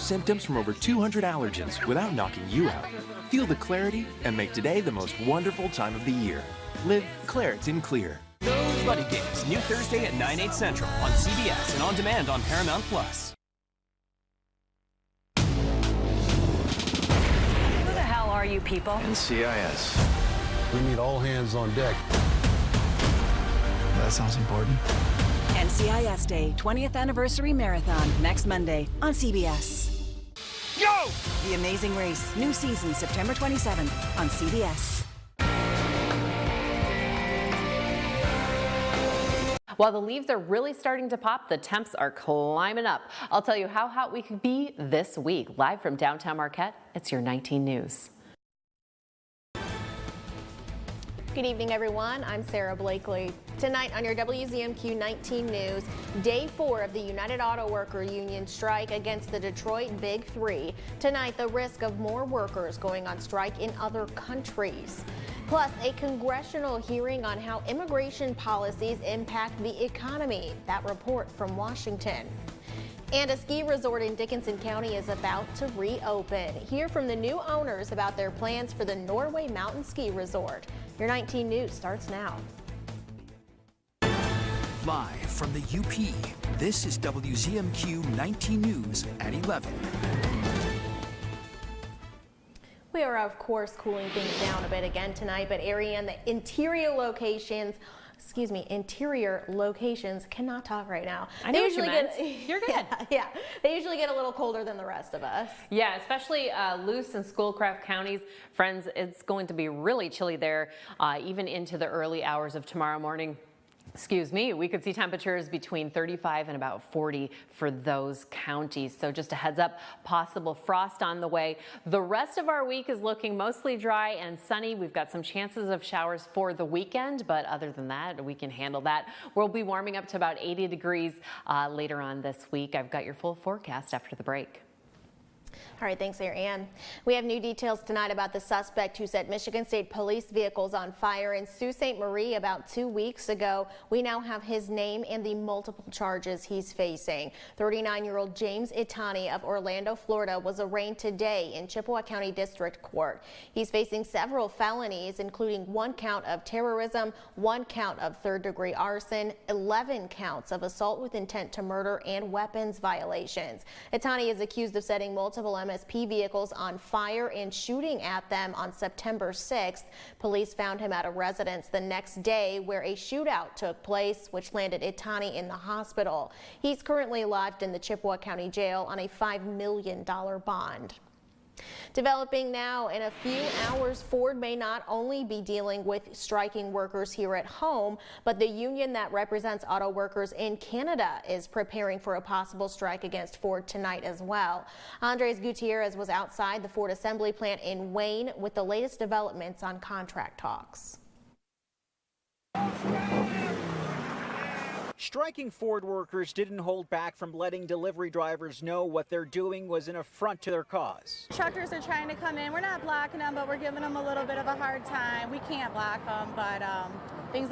symptoms from over 200 allergens without knocking you out. Feel the clarity and make today the most wonderful time of the year. Live Claritin Clear. Those Buddy Games, new Thursday at 9/8 Central on CBS and on demand on Paramount Plus. Who the hell are you people? NCIS. We need all hands on deck. That sounds important. NCIS Day 20th Anniversary Marathon next Monday on CBS. Go! The Amazing Race, new season September 27th on CBS. While the leaves are really starting to pop, the temps are climbing up. I'll tell you how hot we could be this week. Live from downtown Marquette, it's your 19 News. Good evening, everyone. I'm Sarah Blakely. Tonight on your WZMQ 19 News, day 4 of the United Auto Worker Union strike against the Detroit Big Three. Tonight, the risk of more workers going on strike in other countries. Plus, a congressional hearing on how immigration policies impact the economy. That report from Washington. And a ski resort in Dickinson County is about to reopen. Hear from the new owners about their plans for the Norway Mountain Ski Resort. Your 19 News starts now. Live from the UP, this is WZMQ 19 News at 11. We are, of course, cooling things down a bit again tonight, but area and the interior locations cannot talk right now. I know what you meant. You're good. Yeah, they usually get a little colder than the rest of us. Yeah, especially Luce and Schoolcraft counties. Friends, it's going to be really chilly there, even into the early hours of tomorrow morning. Excuse me, we could see temperatures between 35 and about 40 for those counties. So just a heads up, possible frost on the way. The rest of our week is looking mostly dry and sunny. We've got some chances of showers for the weekend, but other than that, we can handle that. We'll be warming up to about 80 degrees later on this week. I've got your full forecast after the break. All right, thanks, Ann. We have new details tonight about the suspect who set Michigan State Police vehicles on fire in Sault Ste. Marie about 2 weeks ago. We now have his name and the multiple charges he's facing. 39-year-old James Itani of Orlando, Florida, was arraigned today in Chippewa County District Court. He's facing several felonies, including 1 count of terrorism, 1 count of third-degree arson, 11 counts of assault with intent to murder, and weapons violations. Itani is accused of setting multiple MSP vehicles on fire and shooting at them on September 6th. Police found him at a residence the next day where a shootout took place, which landed Itani in the hospital. He's currently lodged in the Chippewa County Jail on a $5 million bond. Developing now, in a few hours, Ford may not only be dealing with striking workers here at home, but the union that represents auto workers in Canada is preparing for a possible strike against Ford tonight as well. Andres Gutierrez was outside the Ford assembly plant in Wayne with the latest developments on contract talks. Striking Ford workers didn't hold back from letting delivery drivers know what they're doing was an affront to their cause. Truckers are trying to come in. We're not blocking them, but we're giving them a little bit of a hard time. We can't block them, but seems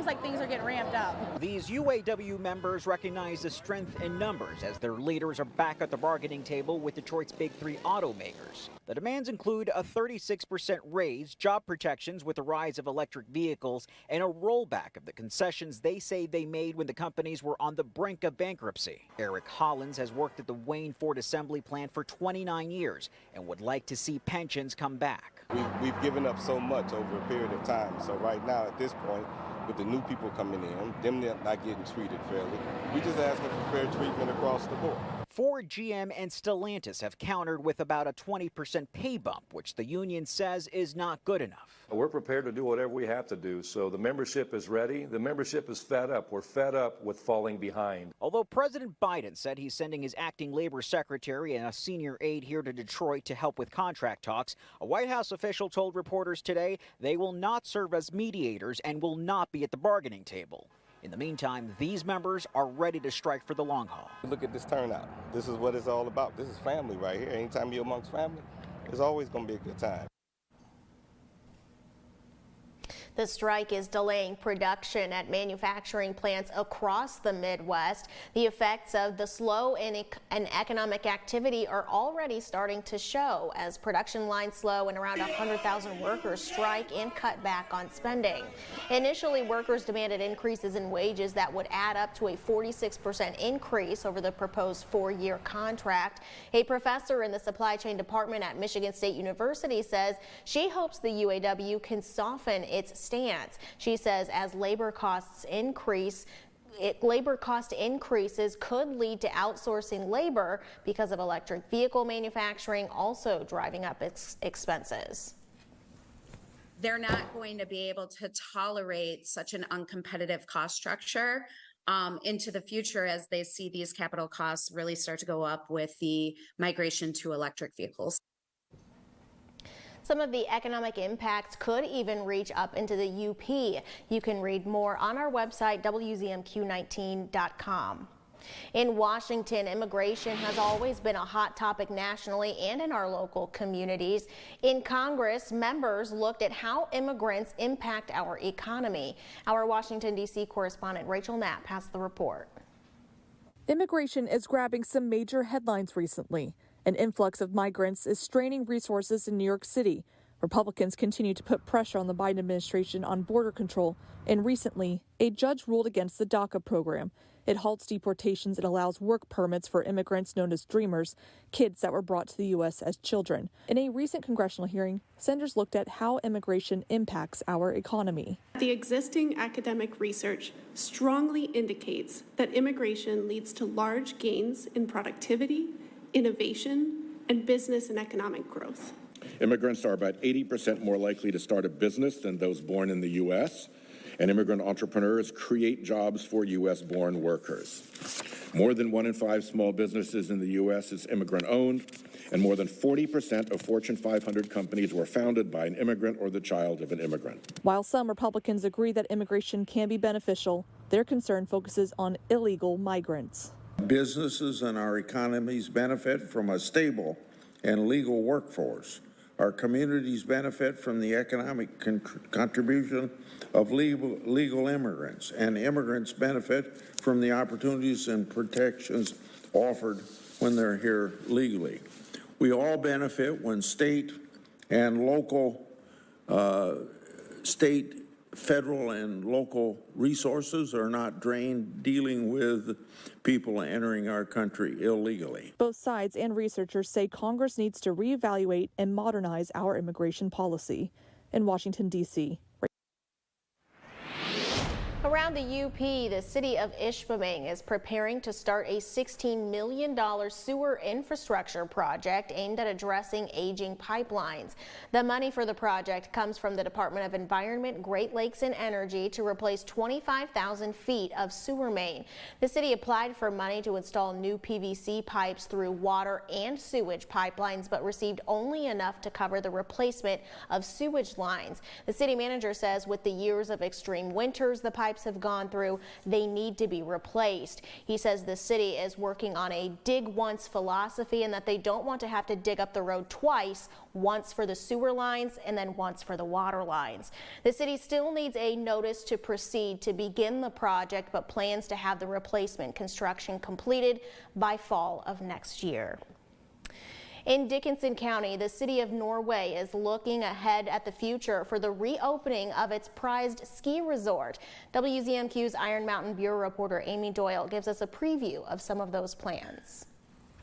like things are getting ramped up. These UAW members recognize the strength in numbers as their leaders are back at the bargaining table with Detroit's Big Three automakers. The demands include a 36% raise, job protections with the rise of electric vehicles, and a rollback of the concessions they say they made when the companies were on the brink of bankruptcy. Eric Hollins has worked at the Wayne Ford assembly plant for 29 years and would like to see pensions come back. We've given up so much over a period of time. So right now, at this point, with the new people coming in, them not getting treated fairly, we just asking for fair treatment across the board. Ford, GM, and Stellantis have countered with about a 20% pay bump, which the union says is not good enough. We're prepared to do whatever we have to do, so the membership is ready. The membership is fed up. We're fed up with falling behind. Although President Biden said he's sending his acting labor secretary and a senior aide here to Detroit to help with contract talks, a White House official told reporters today they will not serve as mediators and will not be at the bargaining table. In the meantime, these members are ready to strike for the long haul. Look at this turnout. This is what it's all about. This is family right here. Anytime you're amongst family, it's always going to be a good time. The strike is delaying production at manufacturing plants across the Midwest. The effects of the slow in economic activity are already starting to show as production lines slow and around 100,000 workers strike and cut back on spending. Initially, workers demanded increases in wages that would add up to a 46% increase over the proposed 4-year contract. A professor in the supply chain department at Michigan State University says she hopes the UAW can soften its stance. She says as labor cost increases could lead to outsourcing labor because of electric vehicle manufacturing also driving up its expenses. They're not going to be able to tolerate such an uncompetitive cost structure into the future as they see these capital costs really start to go up with the migration to electric vehicles. Some of the economic impacts could even reach up into the UP. You can read more on our website, WZMQ19.com. In Washington, immigration has always been a hot topic nationally and in our local communities. In Congress, members looked at how immigrants impact our economy. Our Washington, D.C. correspondent Rachel Knapp has the report. Immigration is grabbing some major headlines recently. An influx of migrants is straining resources in New York City. Republicans continue to put pressure on the Biden administration on border control, and recently, a judge ruled against the DACA program. It halts deportations and allows work permits for immigrants known as Dreamers, kids that were brought to the U.S. as children. In a recent congressional hearing, senators looked at how immigration impacts our economy. The existing academic research strongly indicates that immigration leads to large gains in productivity, innovation, and business and economic growth. Immigrants are about 80% more likely to start a business than those born in the U.S., and immigrant entrepreneurs create jobs for U.S.-born workers. More than 1 in 5 small businesses in the U.S. is immigrant-owned, and more than 40% of Fortune 500 companies were founded by an immigrant or the child of an immigrant. While some Republicans agree that immigration can be beneficial, their concern focuses on illegal migrants. Businesses and our economies benefit from a stable and legal workforce. Our communities benefit from the economic contribution of legal immigrants, and immigrants benefit from the opportunities and protections offered when they're here legally. We all benefit when state and local, federal and local resources are not drained dealing with people entering our country illegally. Both sides and researchers say Congress needs to reevaluate and modernize our immigration policy. In Washington, D.C. Around the UP, the city of Ishpeming is preparing to start a $16 million sewer infrastructure project aimed at addressing aging pipelines. The money for the project comes from the Department of Environment, Great Lakes and Energy to replace 25,000 feet of sewer main. The city applied for money to install new PVC pipes through water and sewage pipelines, but received only enough to cover the replacement of sewage lines. The city manager says with the years of extreme winters the pipes have gone through, they need to be replaced. He says the city is working on a dig once philosophy and that they don't want to have to dig up the road twice, once for the sewer lines and then once for the water lines. The city still needs a notice to proceed to begin the project, but plans to have the replacement construction completed by fall of next year. In Dickinson County, the city of Norway is looking ahead at the future for the reopening of its prized ski resort. WZMQ's Iron Mountain Bureau reporter Amy Doyle gives us a preview of some of those plans.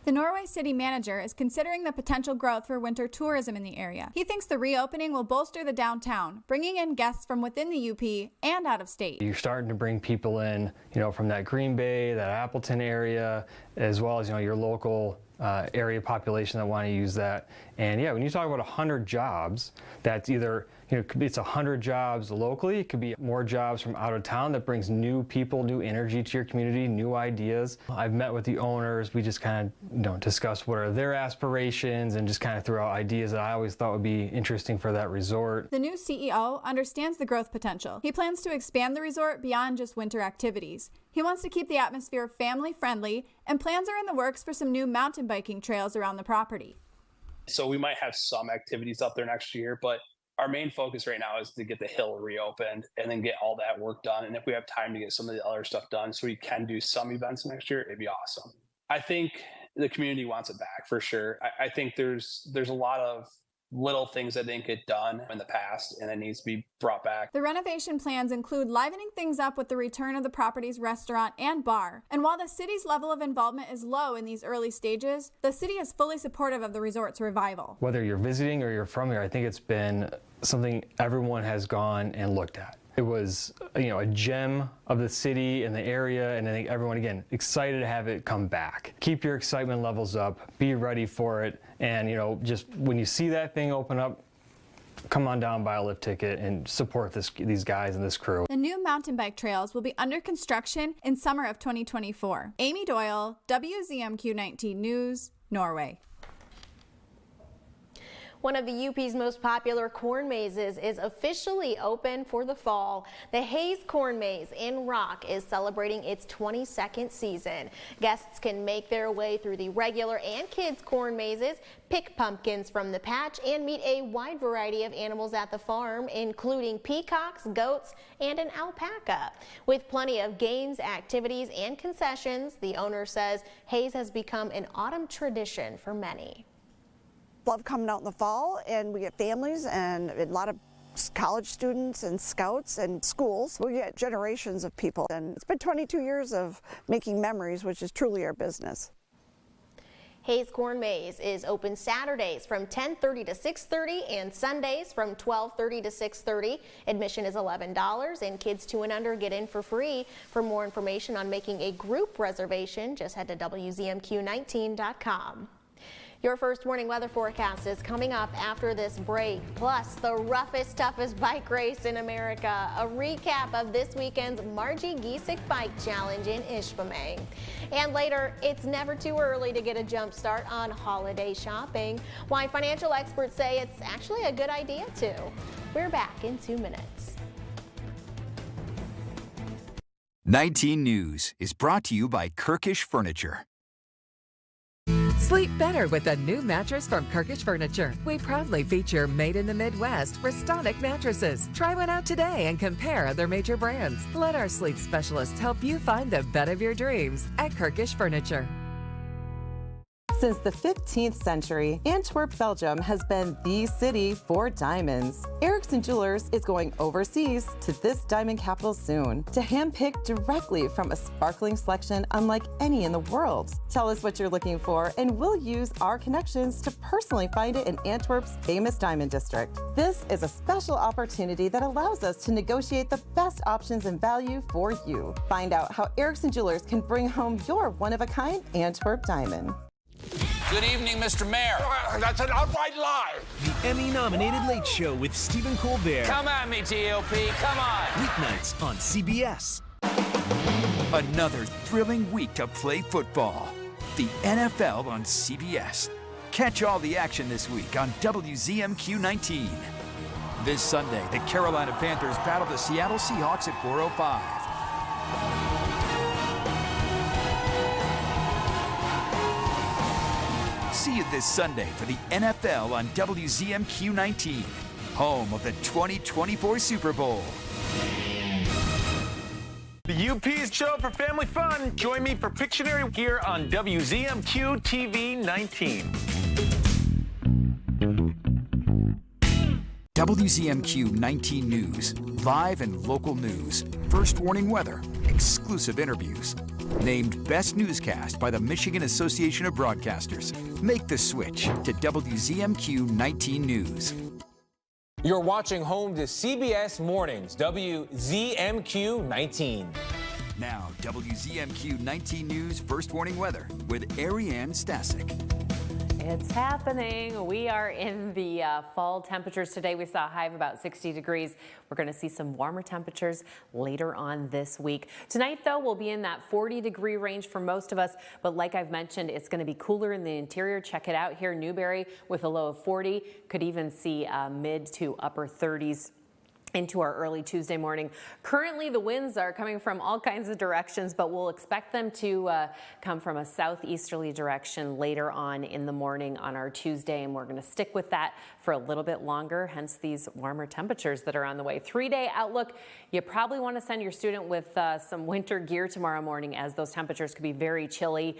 The Norway city manager is considering the potential growth for winter tourism in the area. He thinks the reopening will bolster the downtown, bringing in guests from within the UP and out of state. You're starting to bring people in, from that Green Bay, that Appleton area, as well as, your local area population that want to use that. And yeah, when you talk about 100 jobs, that's either, it's 100 jobs locally, it could be more jobs from out of town that brings new people, new energy to your community, new ideas. I've met with the owners, we just kind of, discuss what are their aspirations and just kind of throw out ideas that I always thought would be interesting for that resort. The new CEO understands the growth potential. He plans to expand the resort beyond just winter activities. He wants to keep the atmosphere family-friendly, and plans are in the works for some new mountain biking trails around the property. So we might have some activities up there next year, but Our main focus right now is to get the hill reopened and then get all that work done. And if we have time to get some of the other stuff done so we can do some events next year, it'd be awesome. I think the community wants it back for sure. I think there's a lot of little things that didn't get done in the past and it needs to be brought back. The renovation plans include livening things up with the return of the property's restaurant and bar. And while the city's level of involvement is low in these early stages, the city is fully supportive of the resort's revival. Whether you're visiting or you're from here, I think it's been something everyone has gone and looked at. It was, a gem of the city and the area, and I think everyone, again, excited to have it come back. Keep your excitement levels up, be ready for it, and, just when you see that thing open up, come on down, buy a lift ticket, and support these guys and this crew. The new mountain bike trails will be under construction in summer of 2024. Amy Doyle, WZMQ 19 News, Norway. One of the UP's most popular corn mazes is officially open for the fall. The Hayes Corn Maze in Rock is celebrating its 22nd season. Guests can make their way through the regular and kids corn mazes, pick pumpkins from the patch, and meet a wide variety of animals at the farm, including peacocks, goats, and an alpaca. With plenty of games, activities, and concessions, the owner says Hayes has become an autumn tradition for many. Love coming out in the fall, and we get families and a lot of college students and scouts and schools. We get generations of people, and it's been 22 years of making memories, which is truly our business. Hayes Corn Maze is open Saturdays from 10:30 to 6:30 and Sundays from 12:30 to 6:30. Admission is $11 and kids 2 and under get in for free. For more information on making a group reservation, just head to WZMQ19.com. Your first warning weather forecast is coming up after this break, plus the roughest, toughest bike race in America, a recap of this weekend's Margie Giesick Bike Challenge in Ishpeming. And later, it's never too early to get a jump start on holiday shopping, why financial experts say it's actually a good idea to. We're back in 2 minutes. 19 News is brought to you by Kirkish Furniture. Sleep better with a new mattress from Kirkish Furniture. We proudly feature Made in the Midwest Restonic mattresses. Try one out today and compare other major brands. Let our sleep specialists help you find the bed of your dreams at Kirkish Furniture. Since the 15th century, Antwerp, Belgium has been the city for diamonds. Erickson Jewelers is going overseas to this diamond capital soon to handpick directly from a sparkling selection unlike any in the world. Tell us what you're looking for and we'll use our connections to personally find it in Antwerp's famous diamond district. This is a special opportunity that allows us to negotiate the best options and value for you. Find out how Erickson Jewelers can bring home your one-of-a-kind Antwerp diamond. Good evening, Mr. Mayor. That's an outright lie. The Emmy-nominated Late Show with Stephen Colbert. Come at me, GOP. Come on. Weeknights on CBS. Another thrilling week to play football. The NFL on CBS. Catch all the action this week on WZMQ 19. This Sunday, the Carolina Panthers battle the Seattle Seahawks at 4:05. See you this Sunday for the NFL on WZMQ 19, home of the 2024 Super Bowl. The UP's show for family fun. Join me for Pictionary here on WZMQ TV 19. WZMQ 19 News, live and local news, first warning weather, exclusive interviews. Named Best Newscast by the Michigan Association of Broadcasters. Make the switch to WZMQ 19 News. You're watching home to CBS Mornings, WZMQ 19. Now, WZMQ 19 News First Warning Weather with Ariane Stasic. It's happening. We are in the fall temperatures today. We saw a high of about 60 degrees. We're going to see some warmer temperatures later on this week. Tonight, though, we'll be in that 40-degree range for most of us. But like I've mentioned, it's going to be cooler in the interior. Check it out here. Newberry with a low of 40. Could even see mid to upper 30s. into our early Tuesday morning. Currently, the winds are coming from all kinds of directions, but we'll expect them to come from a southeasterly direction later on in the morning on our Tuesday, and we're going to stick with that for a little bit longer, hence these warmer temperatures that are on the way. 3-day outlook, you probably want to send your student with some winter gear tomorrow morning, as those temperatures could be very chilly,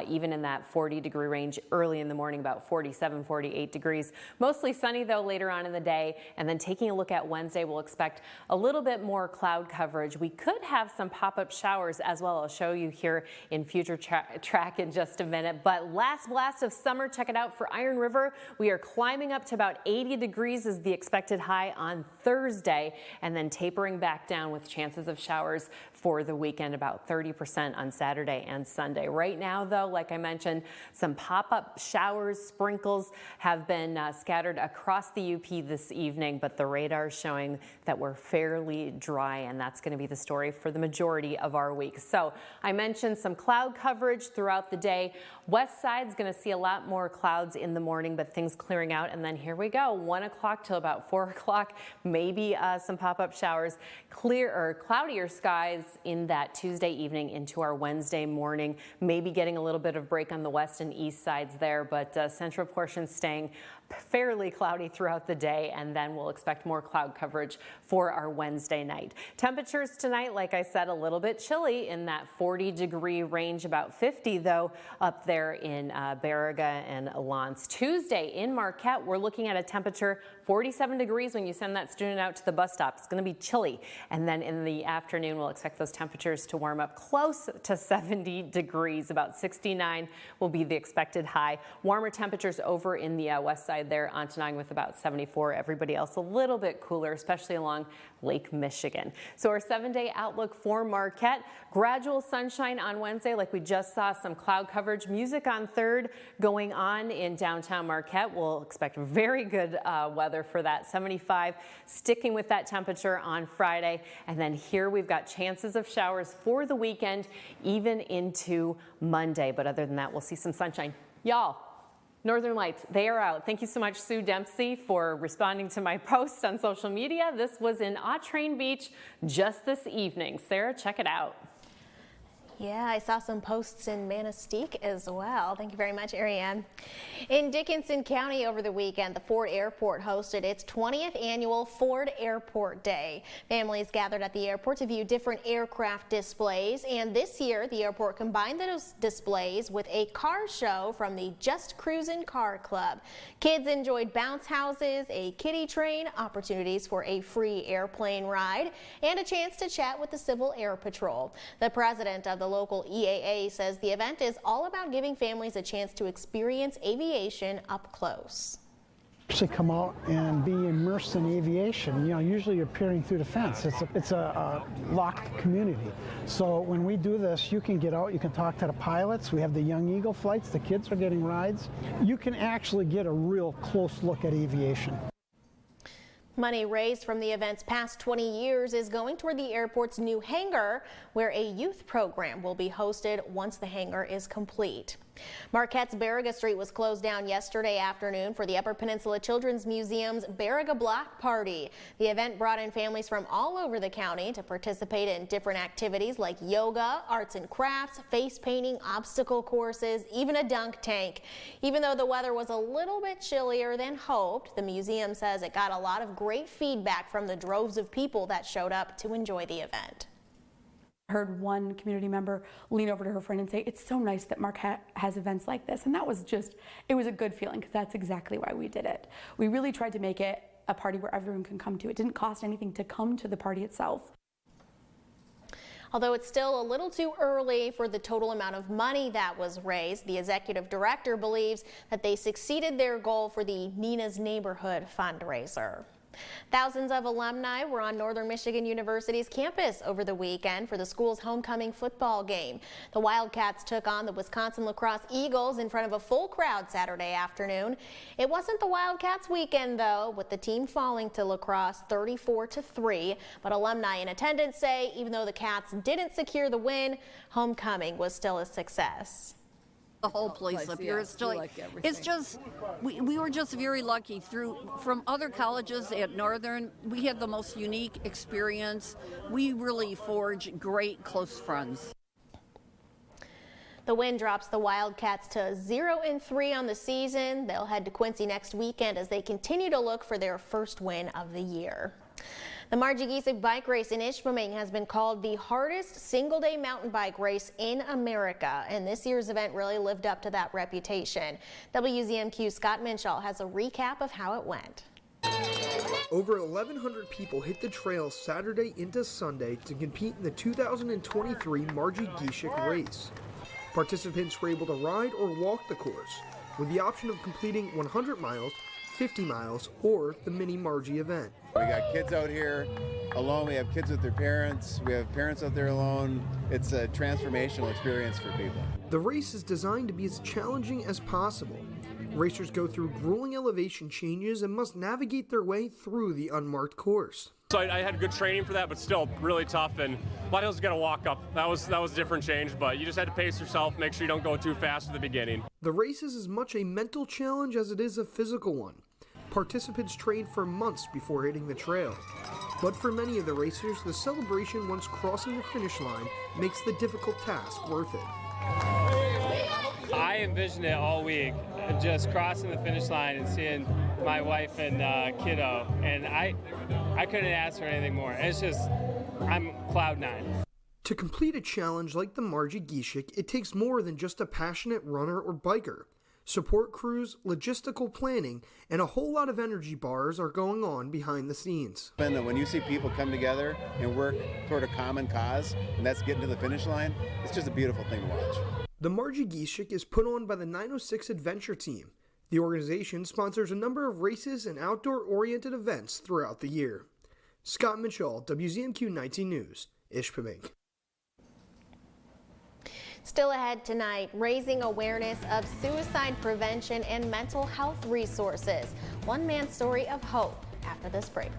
even in that 40-degree range early in the morning, about 47, 48 degrees. Mostly sunny, though, later on in the day, and then taking a look at Wednesday, we'll expect a little bit more cloud coverage. We could have some pop-up showers as well. I'll show you here in future track in just a minute. But last blast of summer, check it out for Iron River. We are climbing up to about 80 degrees is the expected high on Thursday, and then tapering back down with chances of showers for the weekend, about 30% on Saturday and Sunday. Right now, though, like I mentioned, some pop-up showers, sprinkles have been scattered across the UP this evening, but the radar is showing that we're fairly dry, and that's going to be the story for the majority of our week. So I mentioned some cloud coverage throughout the day. West side's going to see a lot more clouds in the morning, but things clearing out, and then here we go, 1 o'clock till about 4 o'clock, maybe some pop-up showers, clear or cloudier skies in that Tuesday evening into our Wednesday morning, maybe getting a little bit of break on the west and east sides there, but central portions staying fairly cloudy throughout the day, and then we'll expect more cloud coverage for our Wednesday night. Temperatures tonight, like I said, a little bit chilly in that 40-degree range, about 50 though up there in Baraga and Alance. Tuesday in Marquette, we're looking at a temperature 47 degrees when you send that student out to the bus stop. It's going to be chilly, and then in the afternoon we'll expect those temperatures to warm up close to 70 degrees. About 69 will be the expected high. Warmer temperatures over in the west side there, Ontonagon with about 74. Everybody else a little bit cooler, especially along Lake Michigan. So our 7-day outlook for Marquette, gradual sunshine on Wednesday, like we just saw, some cloud coverage. Music on 3rd going on in downtown Marquette. We'll expect very good weather for that. 75, sticking with that temperature on Friday. And then here we've got chances of showers for the weekend, even into Monday. But other than that, we'll see some sunshine. Y'all, Northern Lights, they are out. Thank you so much, Sue Dempsey, for responding to my post on social media. This was in Autrain Beach just this evening. Sarah, check it out. Yeah, I saw some posts in Manistee as well. Thank you very much, Ariane. In Dickinson County over the weekend, the Ford Airport hosted its 20th annual Ford Airport Day. Families gathered at the airport to view different aircraft displays, and this year the airport combined those displays with a car show from the Just Cruisin' Car Club. Kids enjoyed bounce houses, a kiddie train, opportunities for a free airplane ride, and a chance to chat with the Civil Air Patrol. The president of the local EAA says the event is all about giving families a chance to experience aviation up close. Actually come out and be immersed in aviation. You know, usually you're peering through the fence. It's a locked community. So when we do this, you can get out, you can talk to the pilots. We have the Young Eagle flights, the kids are getting rides. You can actually get a real close look at aviation. Money raised from the event's past 20 years is going toward the airport's new hangar, where a youth program will be hosted once the hangar is complete. Marquette's Baraga Street was closed down yesterday afternoon for the Upper Peninsula Children's Museum's Baraga Block Party. The event brought in families from all over the county to participate in different activities like yoga, arts and crafts, face painting, obstacle courses, even a dunk tank. Even though the weather was a little bit chillier than hoped, the museum says it got a lot of great feedback from the droves of people that showed up to enjoy the event. Heard one community member lean over to her friend and say, "It's so nice that Marquette has events like this." And that was just, it was a good feeling, because that's exactly why we did it. We really tried to make it a party where everyone can come to. It didn't cost anything to come to the party itself. Although it's still a little too early for the total amount of money that was raised, the executive director believes that they succeeded their goal for the Nina's Neighborhood fundraiser. Thousands of alumni were on Northern Michigan University's campus over the weekend for the school's homecoming football game. The Wildcats took on the Wisconsin Lacrosse Eagles in front of a full crowd Saturday afternoon. It wasn't the Wildcats' weekend, though, with the team falling to Lacrosse 34-3. But alumni in attendance say even though the Cats didn't secure the win, homecoming was still a success. The whole place up here. It's like it's just we were just very lucky from other colleges at Northern. We had the most unique experience. We really forged great close friends. The win drops the Wildcats to 0-3 on the season. They'll head to Quincy next weekend as they continue to look for their first win of the year. The Margie Giesick bike race in Ishpeming has been called the hardest single-day mountain bike race in America, and this year's event really lived up to that reputation. WZMQ's Scott Minshall has a recap of how it went. Over 1,100 people hit the trail Saturday into Sunday to compete in the 2023 Margie Giesick race. Participants were able to ride or walk the course, with the option of completing 100 miles, 50 miles, or the mini Margie event. We got kids out here alone, we have kids with their parents, we have parents out there alone. It's a transformational experience for people. The race is designed to be as challenging as possible. Racers go through grueling elevation changes and must navigate their way through the unmarked course. So I had good training for that, but still really tough, and a lot of us got to walk up. That was a different change, but you just had to pace yourself, make sure you don't go too fast at the beginning. The race is as much a mental challenge as it is a physical one. Participants train for months before hitting the trail. But for many of the racers, the celebration once crossing the finish line makes the difficult task worth it. I envisioned it all week, just crossing the finish line and seeing my wife and kiddo, and I couldn't ask for anything more. It's just, I'm cloud nine. To complete a challenge like the Margie Giesick, it takes more than just a passionate runner or biker. Support crews, logistical planning, and a whole lot of energy bars are going on behind the scenes. And when you see people come together and work toward a common cause, and that's getting to the finish line, it's just a beautiful thing to watch. The Margie Giesick is put on by the 906 Adventure Team. The organization sponsors a number of races and outdoor-oriented events throughout the year. Scott Mitchell, WZMQ 19 News, Ishpeming. Still ahead tonight, raising awareness of suicide prevention and mental health resources. One man's story of hope after this break.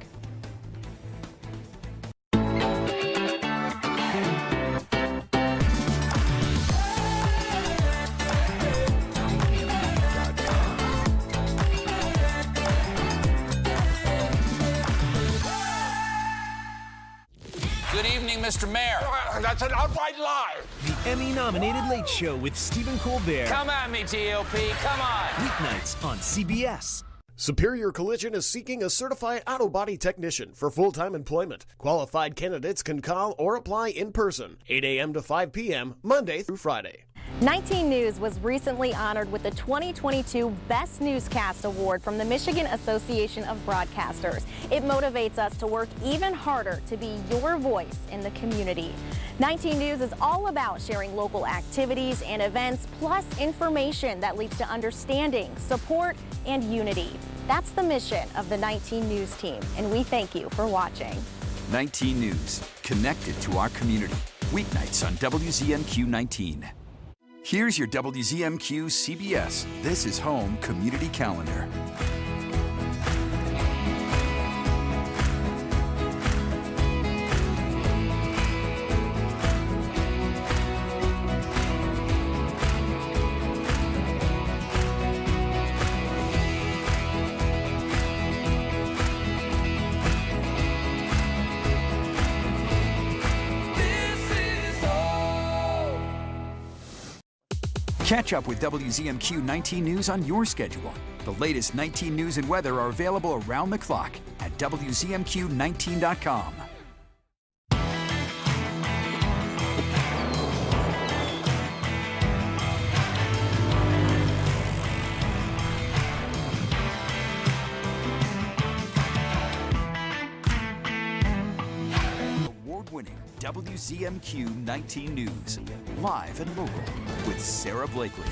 Good evening, Mr. Mayor. That's an outright lie. The Emmy-nominated Late Show with Stephen Colbert. Come at me, GOP. Come on. Weeknights on CBS. Superior Collision is seeking a certified auto body technician for full-time employment. Qualified candidates can call or apply in person, 8 a.m. to 5 p.m., Monday through Friday. 19 News was recently honored with the 2022 Best Newscast Award from the Michigan Association of Broadcasters. It motivates us to work even harder to be your voice in the community. 19 News is all about sharing local activities and events, plus information that leads to understanding, support, and unity. That's the mission of the 19 News team, and we thank you for watching. 19 News, connected to our community. Weeknights on WZMQ 19. Here's your WZMQ CBS This is Home Community Calendar. Catch up with WZMQ 19 News on your schedule. The latest 19 news and weather are available around the clock at WZMQ19.com. Award-winning WZMQ 19 News, live and local with Sarah Blakely.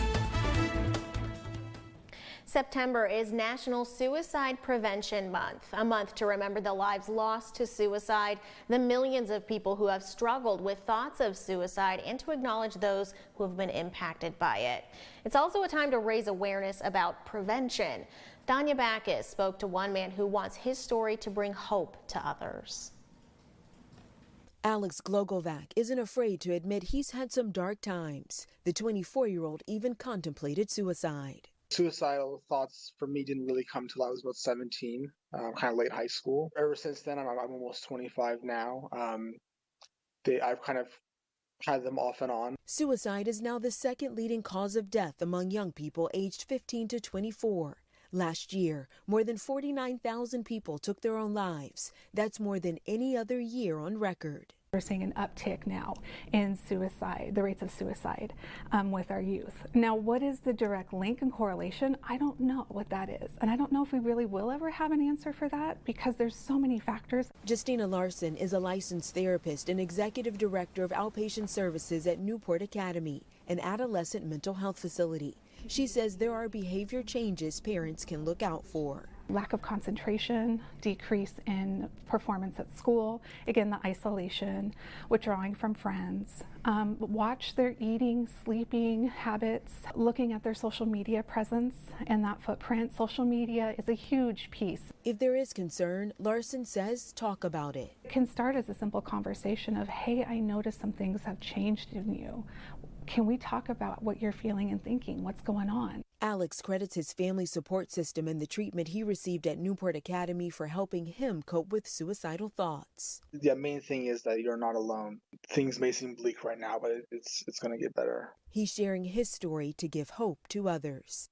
September is National Suicide Prevention Month, a month to remember the lives lost to suicide, the millions of people who have struggled with thoughts of suicide, and to acknowledge those who have been impacted by it. It's also a time to raise awareness about prevention. Danya Backus spoke to one man who wants his story to bring hope to others. Alex Glogovac isn't afraid to admit he's had some dark times. The 24-year-old even contemplated suicide. Suicidal thoughts for me didn't really come till I was about 17, kind of late high school. Ever since then, I'm almost 25 now. I've kind of had them off and on. Suicide is now the second leading cause of death among young people aged 15 to 24. Last year, more than 49,000 people took their own lives. That's more than any other year on record. We're seeing an uptick now in suicide, the rates of suicide with our youth. Now, what is the direct link and correlation? I don't know what that is. And I don't know if we really will ever have an answer for that because there's so many factors. Justina Larson is a licensed therapist and executive director of outpatient services at Newport Academy, an adolescent mental health facility. She says there are behavior changes parents can look out for. Lack of concentration, decrease in performance at school, again, the isolation, withdrawing from friends. Watch their eating, sleeping habits, looking at their social media presence and that footprint. Social media is a huge piece. If there is concern, Larson says talk about it. It can start as a simple conversation of, hey, I noticed some things have changed in you. Can we talk about what you're feeling and thinking? What's going on? Alex credits his family support system and the treatment he received at Newport Academy for helping him cope with suicidal thoughts. The main thing is that you're not alone. Things may seem bleak right now, but it's going to get better. He's sharing his story to give hope to others.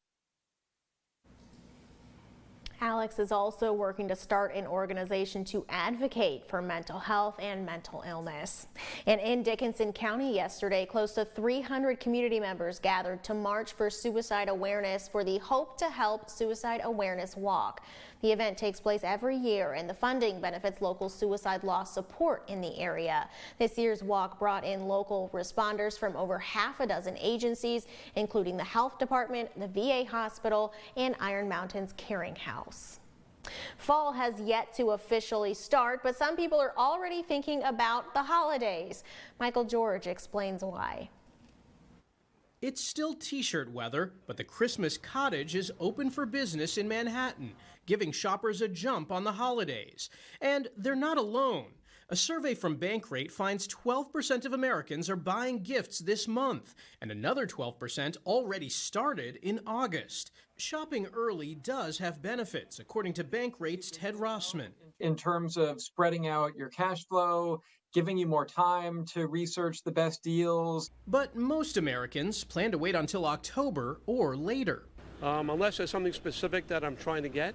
Alex is also working to start an organization to advocate for mental health and mental illness. And in Dickinson County yesterday, close to 300 community members gathered to march for suicide awareness for the Hope to Help Suicide Awareness Walk. The event takes place every year, and the funding benefits local suicide loss support in the area. This year's walk brought in local responders from over half a dozen agencies, including the Health Department, the VA Hospital, and Iron Mountain's Caring House. Fall has yet to officially start, but some people are already thinking about the holidays. Michael George explains why. It's still t-shirt weather, but the Christmas Cottage is open for business in Manhattan, giving shoppers a jump on the holidays. And they're not alone. A survey from Bankrate finds 12% of Americans are buying gifts this month, and another 12% already started in August. Shopping early does have benefits, according to Bankrate's Ted Rossman. In terms of spreading out your cash flow, giving you more time to research the best deals. But most Americans plan to wait until October or later. Unless there's something specific that I'm trying to get,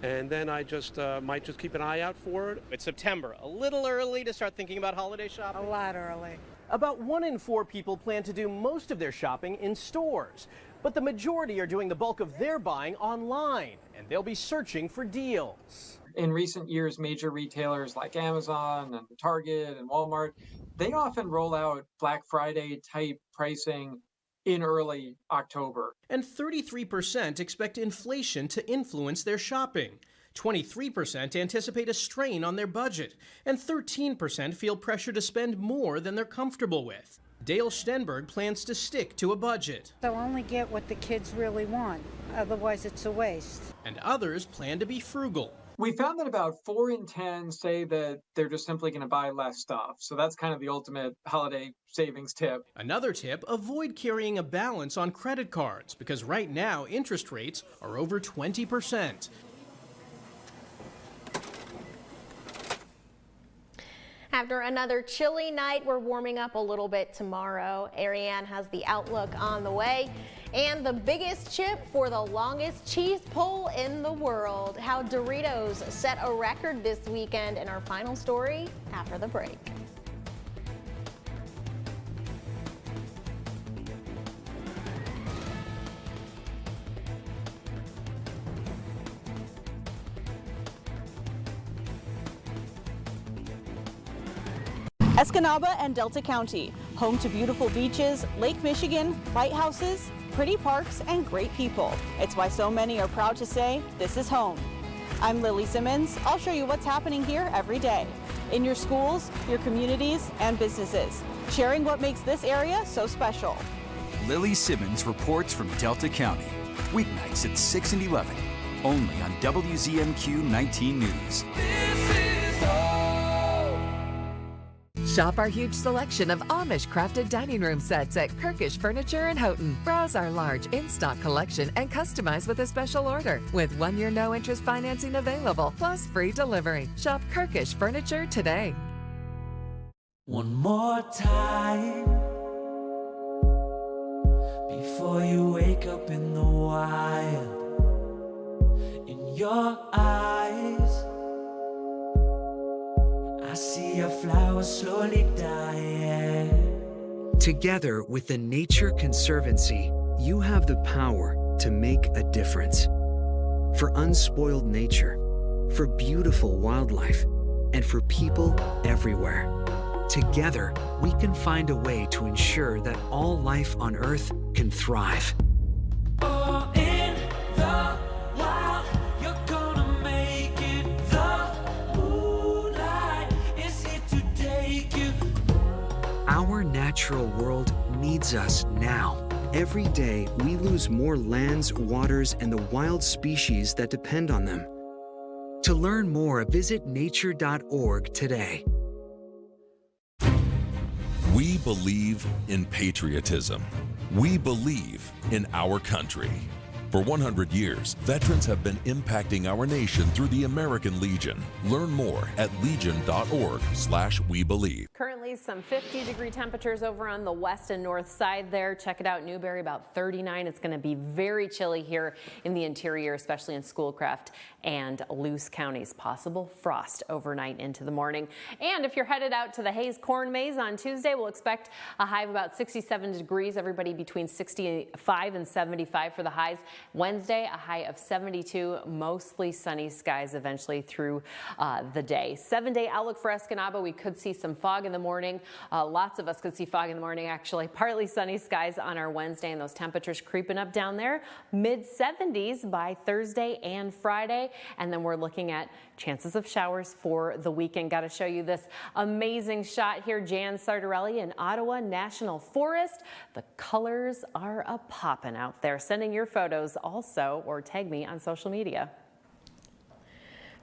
and then I just might just keep an eye out for it. It's September, a little early to start thinking about holiday shopping. A lot early. About 1 in 4 people plan to do most of their shopping in stores, but the majority are doing the bulk of their buying online, and they'll be searching for deals. In recent years, major retailers like Amazon and Target and Walmart, they often roll out Black Friday type pricing in early October. And 33% expect inflation to influence their shopping. 23% anticipate a strain on their budget, and 13% feel pressure to spend more than they're comfortable with. Dale Stenberg plans to stick to a budget. They'll only get what the kids really want, otherwise it's a waste. And others plan to be frugal. We found that about 4 in 10 say that they're just simply going to buy less stuff. So that's kind of the ultimate holiday savings tip. Another tip, avoid carrying a balance on credit cards, because right now interest rates are over 20%. After another chilly night, we're warming up a little bit tomorrow. Ariane has the outlook on the way. And the biggest chip for the longest cheese pull in the world. How Doritos set a record this weekend in our final story after the break. Escanaba and Delta County, home to beautiful beaches, Lake Michigan, lighthouses, pretty parks, and great people. It's why so many are proud to say, this is home. I'm Lily Simmons. I'll show you what's happening here every day, in your schools, your communities, and businesses, sharing what makes this area so special. Lily Simmons reports from Delta County, weeknights at 6 and 11, only on WZMQ 19 News. Shop our huge selection of Amish-crafted dining room sets at Kirkish Furniture in Houghton. Browse our large in-stock collection and customize with a special order with 1-year no-interest financing available, plus free delivery. Shop Kirkish Furniture today. One more time before you wake up in the wild. In your eyes, I see a flower slowly dying. Together with the Nature Conservancy, you have the power to make a difference. For unspoiled nature, for beautiful wildlife, and for people everywhere. Together, we can find a way to ensure that all life on Earth can thrive. Oh, in the wild, you're gonna make it. The moonlight is here to take you. Our natural world needs us now. Every day, we lose more lands, waters, and the wild species that depend on them. To learn more, visit nature.org today. We believe in patriotism. We believe in our country. For 100 years, veterans have been impacting our nation through the American Legion. Learn more at legion.org/webelieve. Currently some 50-degree temperatures over on the west and north side there. Check it out, Newberry, about 39. It's going to be very chilly here in the interior, especially in Schoolcraft and Luce counties. Possible frost overnight into the morning. And if you're headed out to the Hayes Corn Maze on Tuesday, we'll expect a high of about 67 degrees. Everybody between 65 and 75 for the highs. Wednesday, a high of 72, mostly sunny skies eventually through the day. 7-day outlook for Escanaba. We could see some fog in the morning. Lots of us could see fog in the morning, actually. Partly sunny skies on our Wednesday, and those temperatures creeping up down there. Mid-70s by Thursday and Friday. And then we're looking at chances of showers for the weekend. Got to show you this amazing shot here. Jan Sartorelli in Ottawa National Forest. The colors are a-poppin' out there. Sending your photos also, or tag me on social media.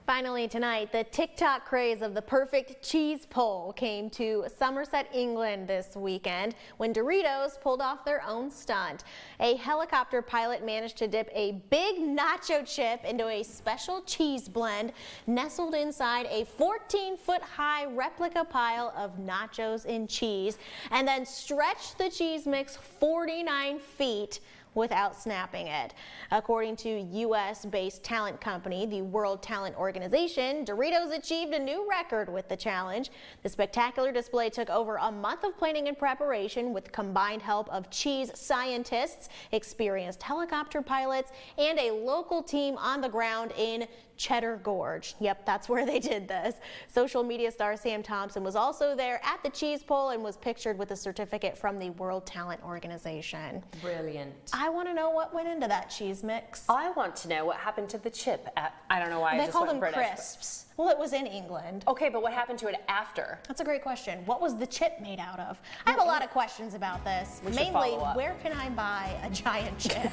Finally tonight, the TikTok craze of the perfect cheese pull came to Somerset, England this weekend when Doritos pulled off their own stunt. A helicopter pilot managed to dip a big nacho chip into a special cheese blend nestled inside a 14-foot-high replica pile of nachos and cheese, and then stretch the cheese mix 49 feet without snapping it. According to U.S.-based talent company, the World Talent Organization, Doritos achieved a new record with the challenge. The spectacular display took over a month of planning and preparation with combined help of cheese scientists, experienced helicopter pilots, and a local team on the ground in Cheddar Gorge. Yep, that's where they did this. Social media star Sam Thompson was also there at the cheese pull and was pictured with a certificate from the World Talent Organization. Brilliant. I want to know what went into that cheese mix. I want to know what happened to the chip. I don't know why I just call went them British. Crisps. Well, it was in England. Okay, but what happened to it after? That's a great question. What was the chip made out of? I have a lot of questions about this. Mainly, where can I buy a giant chip?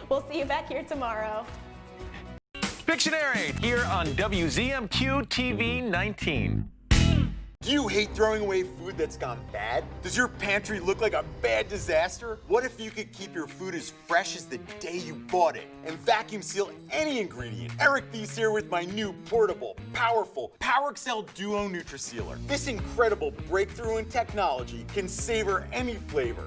We'll see you back here tomorrow. Pictionary here on WZMQ TV 19. Do you hate throwing away food that's gone bad? Does your pantry look like a bad disaster? What if you could keep your food as fresh as the day you bought it and vacuum seal any ingredient? Eric B's here with my new portable, powerful PowerXL Duo Nutrisealer. This incredible breakthrough in technology can savor any flavor